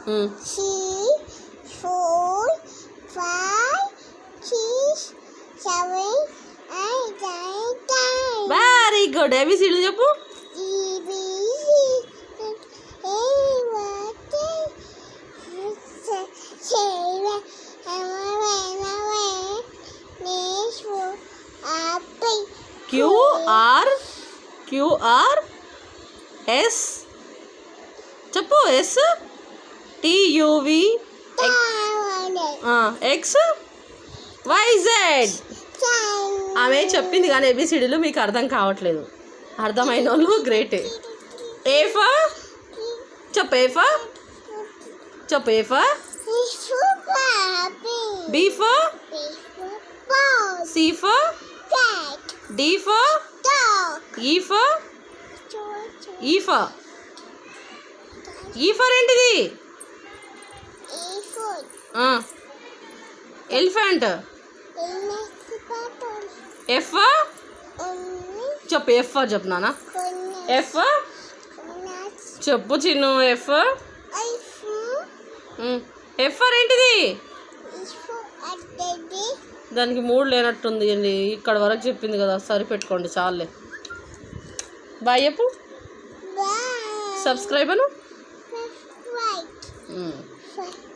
3 4 5 6 7 8 9 10. Very good. A B C D చెప్పు. Q R S చెప్పు. S T U V X Y Z. ఆమె చెప్పింది కానీ ఏబిసిడీలు మీకు అర్థం కావట్లేదు. అర్థమైన వాళ్ళు గ్రేటే. ఏ ఫర్ చెప్పు. ఏ ఫర్ చెప్పు. A for B for C for D for E for E for E for ఏంటిది? ఎలిఫెంట్. ఎఫ్ చెప్పు. ఎఫ్ చెప్పు నాన్న. ఎఫ్ చెప్పు చిన్ను. ఎఫ్ ఎఫ్ ఏంటిది? దానికి మూడు లేనట్టుంది అండి. ఇక్కడ వరకు చెప్పింది కదా, సరిపెట్టుకోండి చాలే. బాయ్ చెప్పు. సబ్స్క్రైబ్ అను.